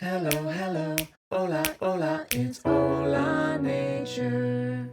Hello, hello, hola, hola, it's Hola Nature.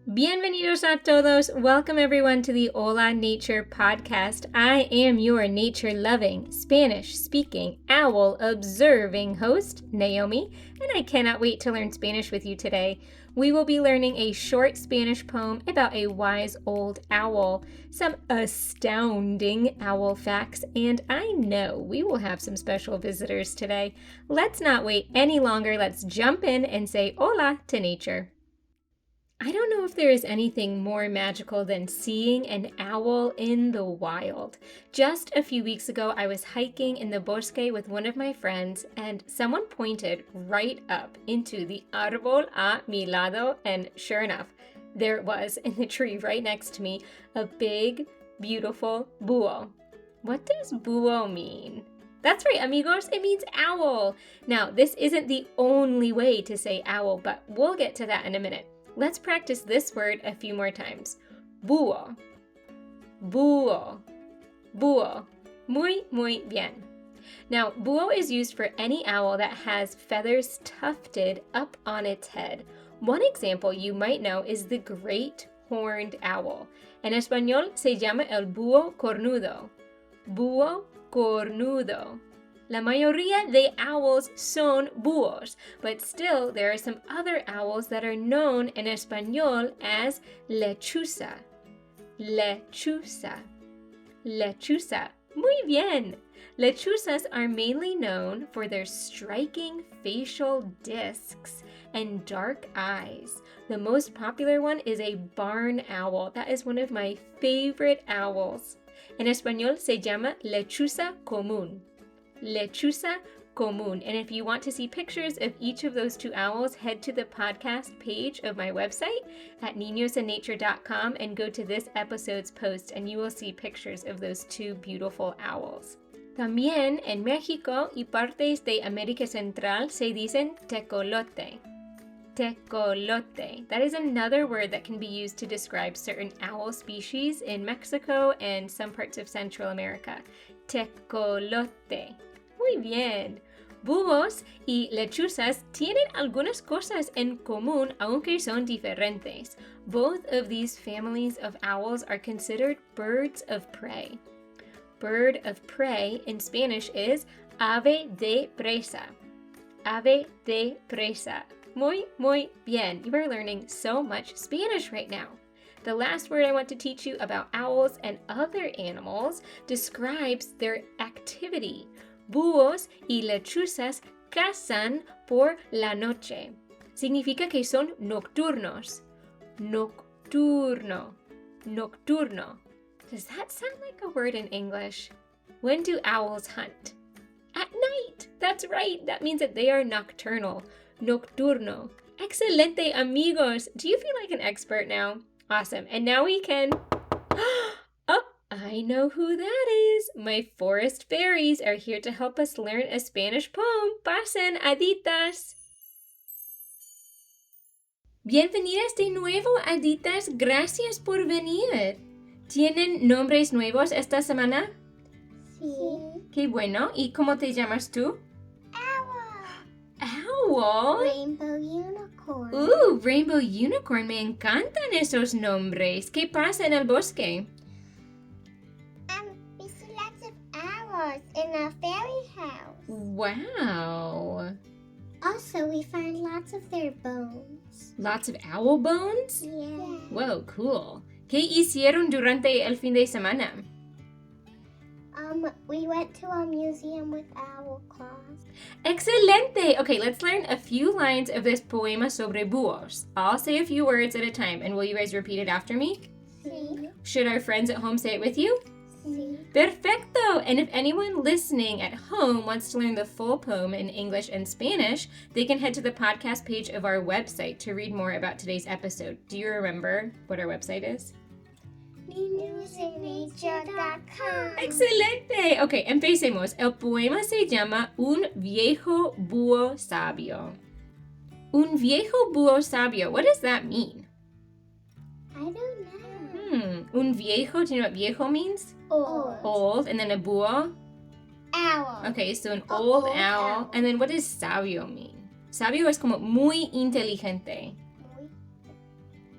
Bienvenidos a todos. Welcome everyone to the Hola Nature podcast. I am your nature-loving, Spanish-speaking, owl-observing host, Naomi, and I cannot wait to learn Spanish with you today. We will be learning a short Spanish poem about a wise old owl, some astounding owl facts, and I know we will have some special visitors today. Let's not wait any longer. Let's jump in and say hola to nature. I don't know if there is anything more magical than seeing an owl in the wild. Just a few weeks ago, I was hiking in the bosque with one of my friends, and someone pointed right up into the árbol a mi lado, and sure enough, there it was in the tree right next to me, a big, beautiful búho. What does búho mean? That's right, amigos, it means owl. Now, this isn't the only way to say owl, but we'll get to that in a minute. Let's practice this word a few more times. Búho, búho, búho. Muy bien. Now, búho is used for any owl that has feathers tufted up on its head. One example you might know is the great horned owl. En español se llama el búho cornudo. Búho cornudo. La mayoría de owls son búhos, but still there are some other owls that are known en español as lechuza. Lechuza. Lechuza. Muy bien! Lechuzas are mainly known for their striking facial discs and dark eyes. The most popular one is a barn owl. That is one of my favorite owls. En español se llama lechuza común. Lechuza común. And if you want to see pictures of each of those two owls, head to the podcast page of my website at niñosandnature.com and go to this episode's post and you will see pictures of those two beautiful owls. También en México y partes de América Central se dicen tecolote. Tecolote. That is another word that can be used to describe certain owl species in Mexico and some parts of Central America. Tecolote. Muy bien. Búhos y lechuzas tienen algunas cosas en común, aunque son diferentes. Both of these families of owls are considered birds of prey. Bird of prey in Spanish is ave de presa. Ave de presa. Muy bien. You are learning so much Spanish right now. The last word I want to teach you about owls and other animals describes their activity. Búhos y lechuzas cazan por la noche. Significa que son nocturnos. Nocturno. Nocturno. Does that sound like a word in English? When do owls hunt? At night. That's right. That means that they are nocturnal. Nocturno. Excelente, amigos. Do you feel like an expert now? Awesome. And now we can... Oh, I know who that is. My forest fairies are here to help us learn a Spanish poem. Pasen, haditas. Bienvenidas de nuevo, haditas. Gracias por venir. ¿Tienen nombres nuevos esta semana? Sí. Qué bueno. ¿Y cómo te llamas tú? Owl. Owl. Rainbow unicorn. Rainbow unicorn. Me encantan esos nombres. ¿Qué pasa en el bosque? We see lots of owls in our fairy house. Wow. Also, we find lots of their bones. Lots of owl bones? Yeah. Whoa, cool. ¿Qué hicieron durante el fin de semana? We went to a museum with owl claws. Excelente! Okay, let's learn a few lines of this poema sobre búhos. I'll say a few words at a time, and will you guys repeat it after me? Sí. Should our friends at home say it with you? Sí. Perfecto! And if anyone listening at home wants to learn the full poem in English and Spanish, they can head to the podcast page of our website to read more about today's episode. Do you remember what our website is? niñosandnature.com. ¡Excelente! Ok, empecemos. El poema se llama Un viejo búho sabio. Un viejo búho sabio. What does that mean? I don't know. Un viejo, do you know what viejo means? Old. Old. And then a búho? Owl. Okay, so an old owl. And then what does sabio mean? Sabio es como muy inteligente.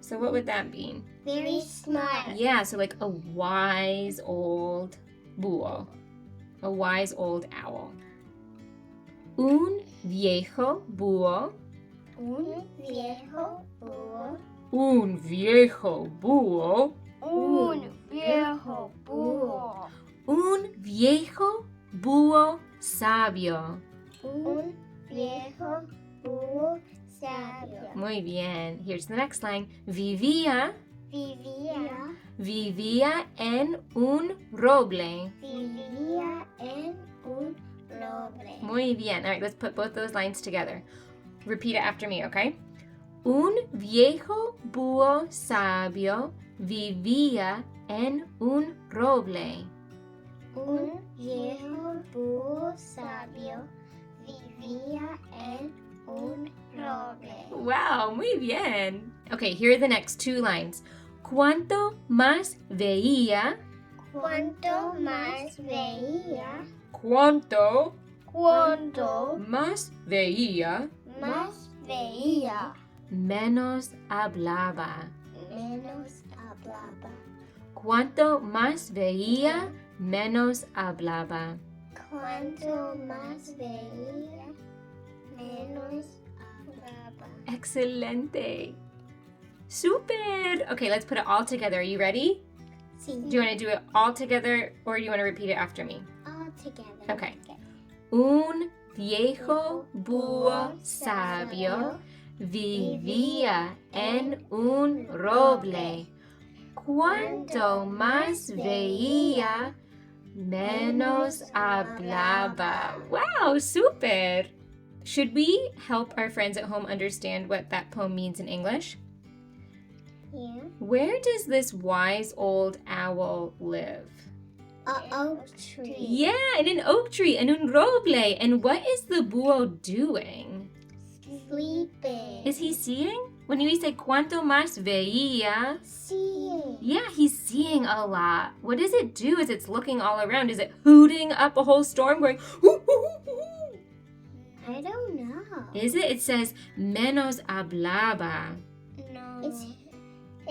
So what would that mean? Very smart. Yeah, so like a wise old búho. A wise old owl. Un viejo búho. Un viejo búho. Un viejo búho. Un viejo búho. Un viejo búho sabio. Un viejo búho sabio. Muy bien. Here's the next line. Vivía Vivía en un roble. en un roble. Muy bien. All right, let's put both those lines together. Repeat it after me, okay? Un viejo búho sabio vivía en un roble. Un viejo búho sabio vivía en un roble. Wow, muy bien. Okay, here are the next two lines. Cuanto más veía, Cuanto más veía, cuanto cuanto más veía, más veía, menos hablaba. menos hablaba. Cuanto más veía, menos hablaba. Cuanto más veía, menos hablaba. Excelente. Super. Okay, let's put it all together. Are you ready? Sí. Do you want to do it all together or do you want to repeat it after me? All together. Okay. Un viejo búho sabio vivía en un roble. Cuanto más veía, menos hablaba. Wow, super! Should we help our friends at home understand what that poem means in English? Yeah. Where does this wise old owl live? A oak tree. Yeah, in an oak tree, in un roble. And what is the búho doing? Sleeping. Is he seeing? When we say cuanto más veía, Seeing. yeah, he's seeing a lot. What does it do as it's looking all around? Is it hooting up a whole storm going, hoo, hoo, hoo, hoo? I don't know. Is it? It says menos hablaba. No.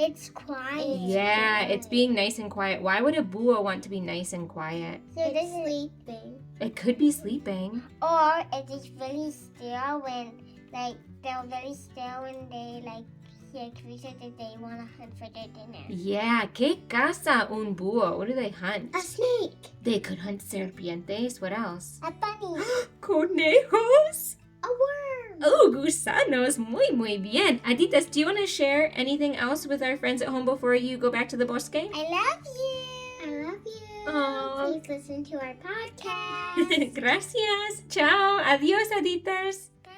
It's quiet. Yeah, it's being nice and quiet. Why would a búho want to be nice and quiet? So it's sleeping. It could be sleeping. Or it is very still when, they're very still when they, hear creatures that they want to hunt for their dinner. Yeah, ¿qué caza un búho? What do they hunt? A snake. They could hunt serpientes. What else? A bunny. Conejos. A worm. Oh, gusanos. Muy bien. Aditas, do you want to share anything else with our friends at home before you go back to the bosque? I love you. I love you. Aw. Please listen to our podcast. Gracias. Chao. Adiós, aditas. Bye.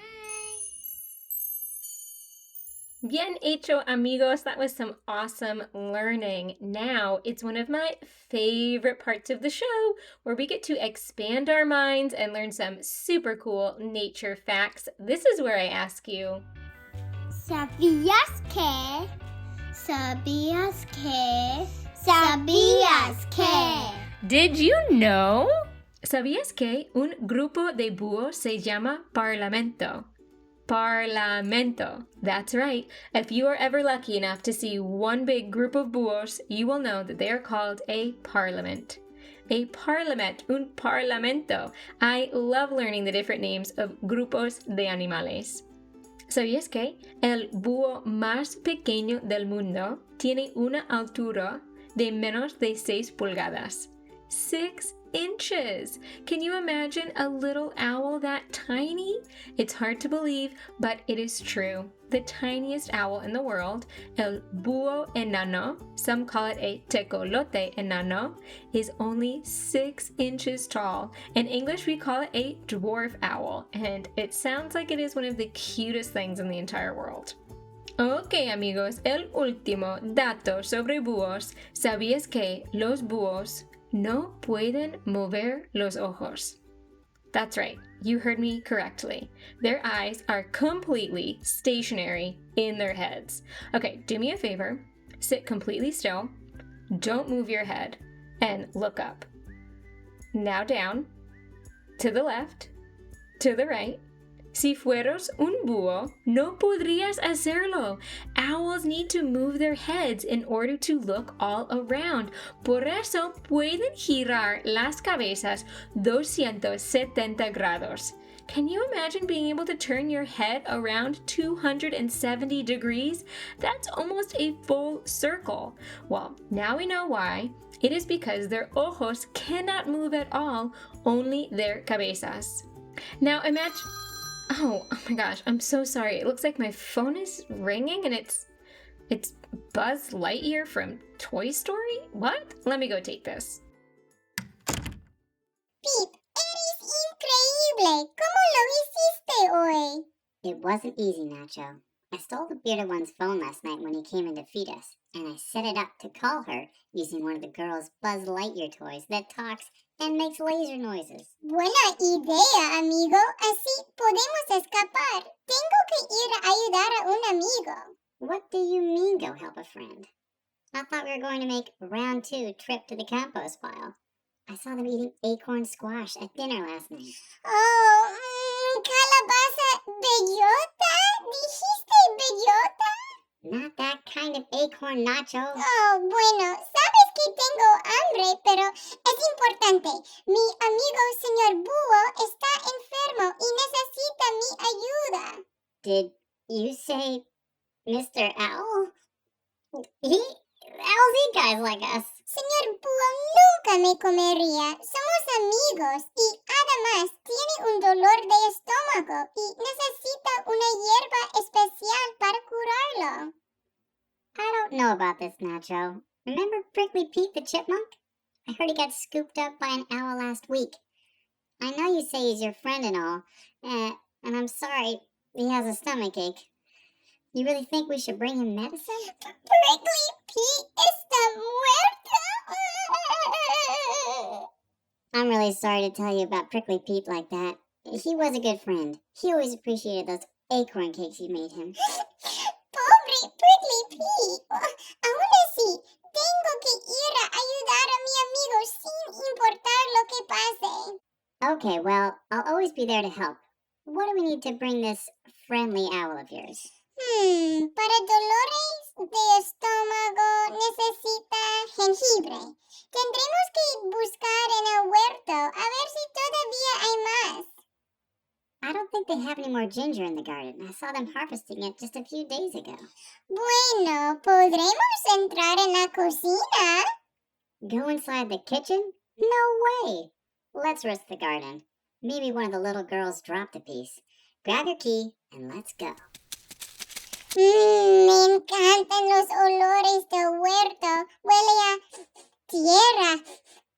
Bien hecho, amigos. That was some awesome learning. Now, it's one of my favorite parts of the show where we get to expand our minds and learn some super cool nature facts. This is where I ask you, ¿Sabías que? ¿Sabías que? ¿Sabías que? did you know? ¿Sabías que un grupo de búhos se llama parlamento? Parlamento. That's right. If you are ever lucky enough to see one big group of búhos, you will know that they are called a parliament. A parliament, un parlamento. I love learning the different names of grupos de animales. ¿Sabías que el búho más pequeño del mundo tiene una altura de menos de 6 pulgadas? 6 inches. Can you imagine a little owl that tiny? It's hard to believe, but it is true. The tiniest owl in the world, el búho enano, some call it a tecolote enano, is only 6 inches tall. In English, we call it a dwarf owl, and it sounds like it is one of the cutest things in the entire world. Ok, amigos, el último dato sobre búhos. ¿Sabías que los búhos no pueden mover los ojos? That's right, you heard me correctly. Their eyes are completely stationary in their heads. Okay, do me a favor. Sit completely still. Don't move your head. And look up. Now down. to the left, to the right. Si fueras un búho, no podrías hacerlo. Owls need to move their heads in order to look all around. Por eso pueden girar las cabezas 270 grados. Can you imagine being able to turn your head around 270 degrees? That's almost a full circle. Well, now we know why. It is because their ojos cannot move at all, only their cabezas. Now imagine... Oh my gosh, I'm so sorry. It looks like my phone is ringing and it's Buzz Lightyear from Toy Story? What? Let me go take this. Pip, eres increíble. ¿Cómo lo hiciste hoy? It wasn't easy, Nacho. I stole the bearded one's phone last night when he came in to feed us, and I set it up to call her using one of the girls' Buzz Lightyear toys that talks and makes laser noises. Buena idea, amigo. Así podemos escapar. Tengo que ir a ayudar a un amigo. What do you mean, go help a friend? I thought we were going to make round 2 trip to the compost pile. I saw them eating acorn squash at dinner last night. Oh, calabaza bellota? ¿Dijiste bellota? Not that kind of acorn, Nacho. Oh, bueno, sabes que tengo hambre, pero es importante. Mi amigo señor Búho está enfermo y necesita mi ayuda. Did you say Mr. Owl? Owls eat guys like us. Señor Búho nunca me comería. Somos amigos y además tiene un dolor de estómago y necesita una hierba especial para curarlo. I don't know about this, Nacho. Remember Prickly Pete the chipmunk? I heard he got scooped up by an owl last week. I know you say he's your friend and all, and I'm sorry he has a stomachache. You really think we should bring him medicine? Prickly Pete está muerto. I'm really sorry to tell you about Prickly Pete like that. He was a good friend. He always appreciated those acorn cakes you made him. Pobre Prickly Pete. Aún así, tengo que ir a ayudar a mi amigo sin importar lo que pase. Okay, well, I'll always be there to help. What do we need to bring this friendly owl of yours? Para dolores de estómago necesita jengibre. Tendremos que buscar en el huerto a ver si todavía hay más. I don't think they have any more ginger in the garden. I saw them harvesting it just a few days ago. Bueno, ¿podremos entrar en la cocina? Go inside the kitchen? No way! Let's risk the garden. Maybe one of the little girls dropped a piece. Grab your key and let's go. Me encantan los olores del huerto. Huele a tierra,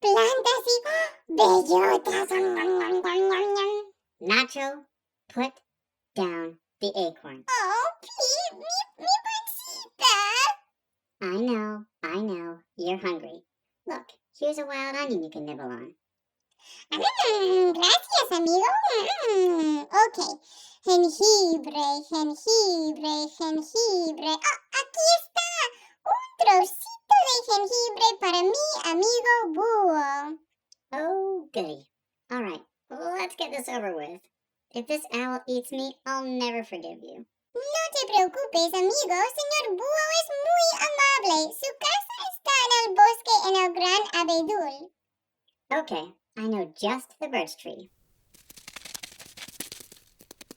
plantas y bellotas. Nacho, put down the acorn. Oh, Pete, mi pancita. I know. You're hungry. Look, here's a wild onion you can nibble on. Gracias, amigo. Ok. Jengibre, jengibre, jengibre. Oh, aquí está. Un trocito de jengibre para mi amigo Búho. Oh, goody. All right, let's get this over with. If this owl eats me, I'll never forgive you. No te preocupes, amigo. Señor Búho es muy amable. Su casa está en el bosque en el gran abedul. Okay, I know just the birch tree.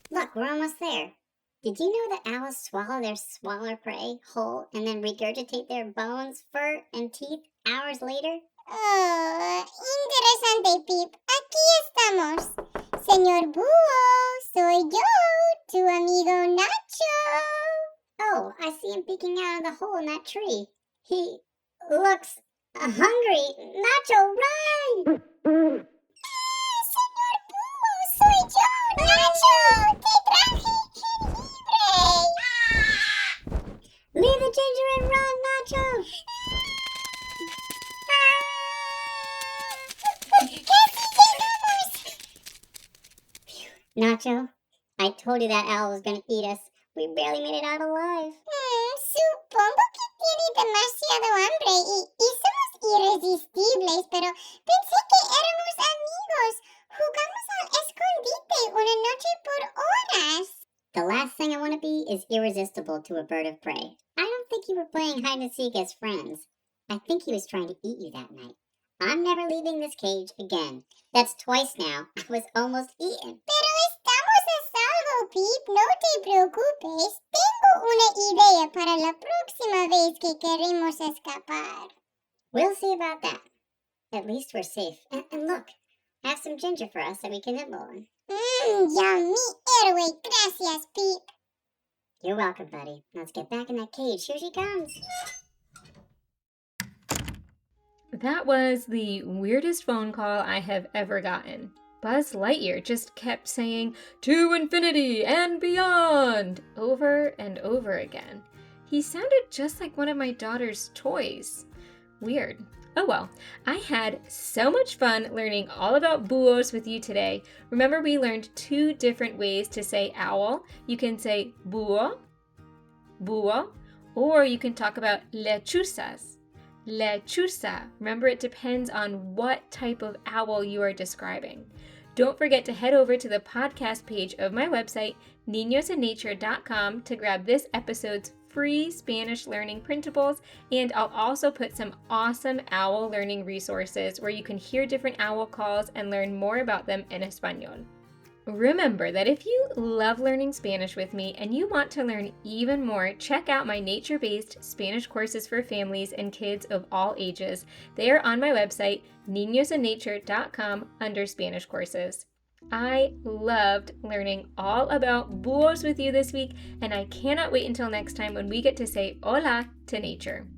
Look, we're almost there. Did you know that owls swallow their smaller prey whole and then regurgitate their bones, fur, and teeth hours later? Oh, interesante, Pip. Aquí estamos. Señor Búho, soy yo, tu amigo Nacho. Oh, I see him peeking out of the hole in that tree. He looks hungry. Nacho, run! Señor Búho, soy yo, Nacho. Te traje jengibre. Leave the ginger and run, Nacho! Nacho, I told you that owl was going to eat us. We barely made it out alive. Supongo que tiene demasiado hambre y somos irresistibles, pero pensé que éramos amigos. Jugamos a The last thing I want to be is irresistible to a bird of prey. I don't think you were playing hide and seek as friends. I think he was trying to eat you that night. I'm never leaving this cage again. That's twice now. I was almost eaten. Pero estamos a salvo, Pip. No te preocupes. Tengo una idea para la próxima vez que queremos escapar. We'll see about that. At least we're safe. And look, I have some ginger for us that we can nibble on. Yummy. Héroe. Gracias, Pip. You're welcome, buddy. Let's get back in that cage. Here she comes. That was the weirdest phone call I have ever gotten. Buzz Lightyear just kept saying, "To infinity and beyond," over and over again. He sounded just like one of my daughter's toys. Weird. Oh well, I had so much fun learning all about buos with you today. Remember, we learned 2 different ways to say owl. You can say buo, buo, or you can talk about lechuzas. Lechuza. Remember, it depends on what type of owl you are describing. Don't forget to head over to the podcast page of my website, niñosandnature.com, to grab this episode's free Spanish learning printables, and I'll also put some awesome owl learning resources where you can hear different owl calls and learn more about them in Espanol. Remember that if you love learning Spanish with me and you want to learn even more, check out my nature-based Spanish courses for families and kids of all ages. They are on my website, niñosandnature.com, under Spanish courses. I loved learning all about buos with you this week, and I cannot wait until next time when we get to say hola to nature.